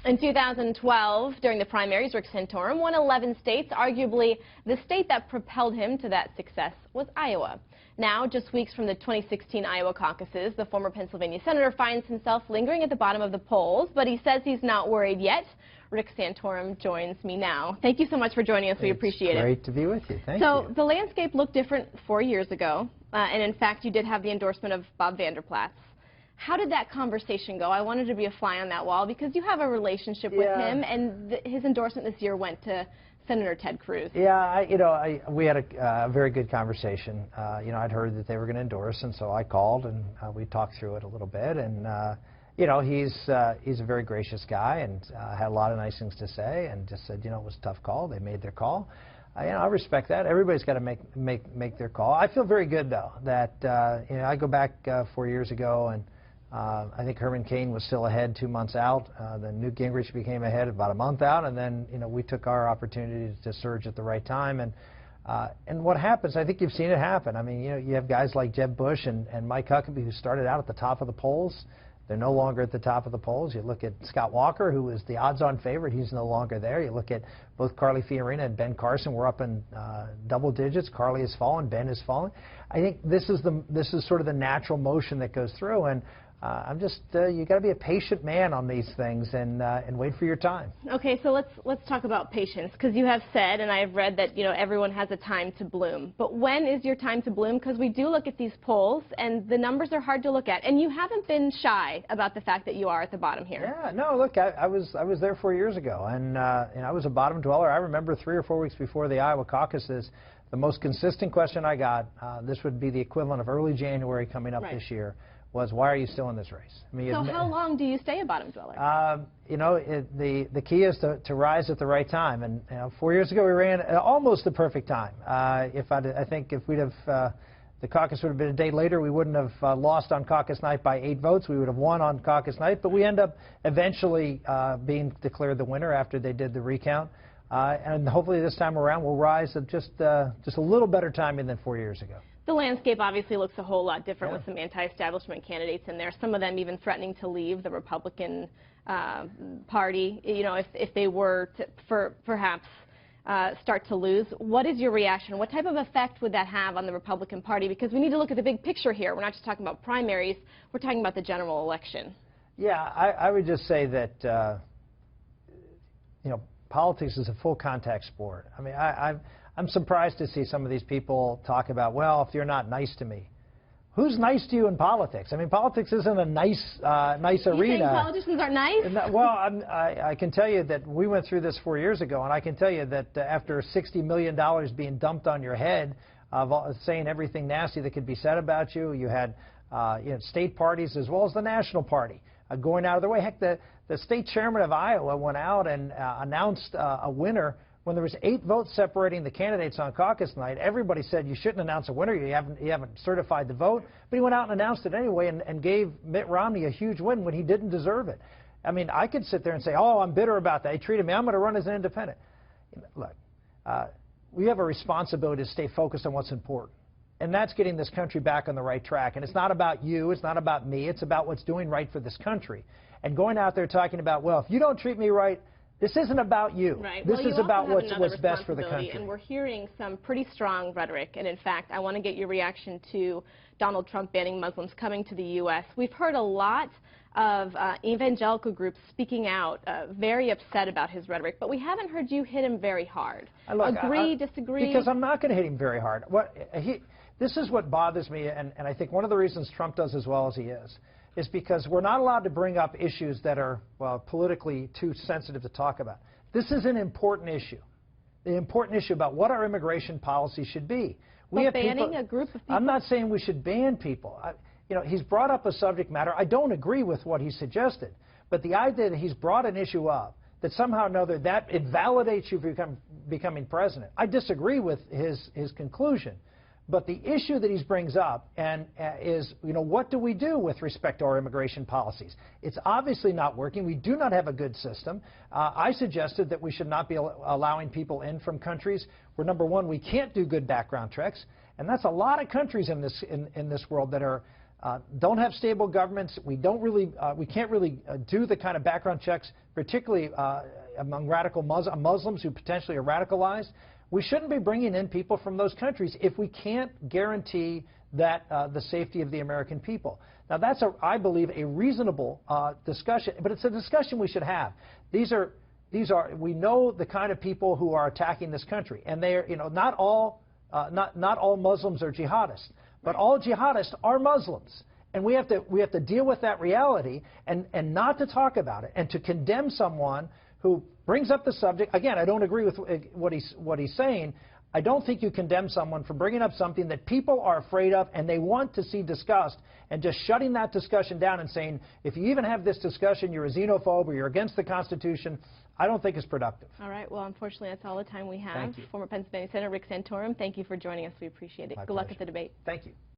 In 2012, during the primaries, Rick Santorum won 11 states. Arguably, the state that propelled him to that success was Iowa. Now, just weeks from the 2016 Iowa caucuses, the former Pennsylvania senator finds himself lingering at the bottom of the polls, but he says he's not worried yet. Rick Santorum joins me now. Thank you so much for joining us. We appreciate it. It's great to be with you. Thank you. So, the landscape looked different 4 years ago, and in fact, you did have the endorsement of Bob Vanderplaats. How did that conversation go? I wanted to be a fly on that wall because you have a relationship with him, and his endorsement this year went to Senator Ted Cruz. Yeah, we had a very good conversation. I'd heard that they were going to endorse, and so I called, and we talked through it a little bit. And he's a very gracious guy, and had a lot of nice things to say, and just said, it was a tough call. They made their call. I respect that. Everybody's got to make their call. I feel very good though that I go back 4 years ago, and I think Herman Cain was still ahead 2 months out. Then Newt Gingrich became ahead about a month out, and then we took our opportunity to surge at the right time. And what happens? I think you've seen it happen. I mean, you have guys like Jeb Bush and Mike Huckabee who started out at the top of the polls. They're no longer at the top of the polls. You look at Scott Walker, who was the odds-on favorite. He's no longer there. You look at both Carly Fiorina and Ben Carson. We're up in double digits. Carly has fallen. Ben has fallen. I think this is sort of the natural motion that goes through. And I'm just you got to be a patient man on these things and wait for your time. Okay, so let's talk about patience, because you have said, and I have read that everyone has a time to bloom. But when is your time to bloom? Because we do look at these polls, and the numbers are hard to look at, and you haven't been shy about the fact that you are at the bottom here. Yeah, no, look, I was there 4 years ago, and I was a bottom dweller. I remember 3 or 4 weeks before the Iowa caucuses, the most consistent question I got, this would be the equivalent of early January coming up this year, was, why are you still in this race? I mean, so how long do you stay a bottom dweller? The key is to rise at the right time. And 4 years ago we ran at almost the perfect time. I think if we'd have the caucus would have been a day later, we wouldn't have lost on caucus night by 8 votes. We would have won on caucus night, but we end up eventually being declared the winner after they did the recount. And hopefully this time around we'll rise at just a little better timing than 4 years ago. The landscape obviously looks a whole lot different with some anti-establishment candidates in there, some of them even threatening to leave the Republican Party, if they were to perhaps start to lose. What is your reaction? What type of effect would that have on the Republican Party? Because we need to look at the big picture here. We're not just talking about primaries. We're talking about the general election. Yeah, I would just say that, politics is a full contact sport. I mean, I'm surprised to see some of these people talk about, well, if you're not nice to me. Who's nice to you in politics? I mean, politics isn't a nice arena. You think politicians are nice? Well, I can tell you that we went through this 4 years ago, and I can tell you that after $60 million being dumped on your head, saying everything nasty that could be said about you, you had state parties as well as the national party going out of their way. Heck, the state chairman of Iowa went out and announced a winner. When there was 8 votes separating the candidates on caucus night, everybody said you shouldn't announce a winner. You haven't certified the vote. But he went out and announced it anyway and gave Mitt Romney a huge win when he didn't deserve it. I mean, I could sit there and say, oh, I'm bitter about that. He treated me. I'm going to run as an independent. Look, we have a responsibility to stay focused on what's important. And that's getting this country back on the right track. And it's not about you. It's not about me. It's about what's doing right for this country. And going out there talking about, well, if you don't treat me right, this isn't about you. Right. This is about what's best for the country. And we're hearing some pretty strong rhetoric. And in fact, I want to get your reaction to Donald Trump banning Muslims coming to the U.S. We've heard a lot of evangelical groups speaking out, very upset about his rhetoric, but we haven't heard you hit him very hard. Agree, disagree? Because I'm not going to hit him very hard. This is what bothers me, and I think one of the reasons Trump does as well as he is because we're not allowed to bring up issues that are, well, politically too sensitive to talk about. This is an important issue. The important issue about what our immigration policy should be. But banning a group of people? I'm not saying we should ban people. He's brought up a subject matter. I don't agree with what he suggested. But the idea that he's brought an issue up, that somehow or another that it validates you for becoming president, I disagree with his conclusion. But the issue that he brings up is, what do we do with respect to our immigration policies? It's obviously not working. We do not have a good system. I suggested that we should not be allowing people in from countries where, number one, we can't do good background checks, and that's a lot of countries in this world that are don't have stable governments. We can't really do the kind of background checks, particularly among radical Muslims who potentially are radicalized. We shouldn't be bringing in people from those countries if we can't guarantee that the safety of the American people. Now, that's, I believe, a reasonable discussion, but it's a discussion we should have. We know the kind of people who are attacking this country, and they are, not all Muslims are jihadists, but all jihadists are Muslims. And we have to deal with that reality and not to talk about it and to condemn someone who brings up the subject. Again, I don't agree with what he's saying. I don't think you condemn someone for bringing up something that people are afraid of and they want to see discussed, and just shutting that discussion down and saying, if you even have this discussion, you're a xenophobe or you're against the Constitution, I don't think is productive. All right. Well, unfortunately, that's all the time we have. Thank you. Former Pennsylvania Senator Rick Santorum, thank you for joining us. We appreciate it. My Good luck pleasure. at the debate. Thank you.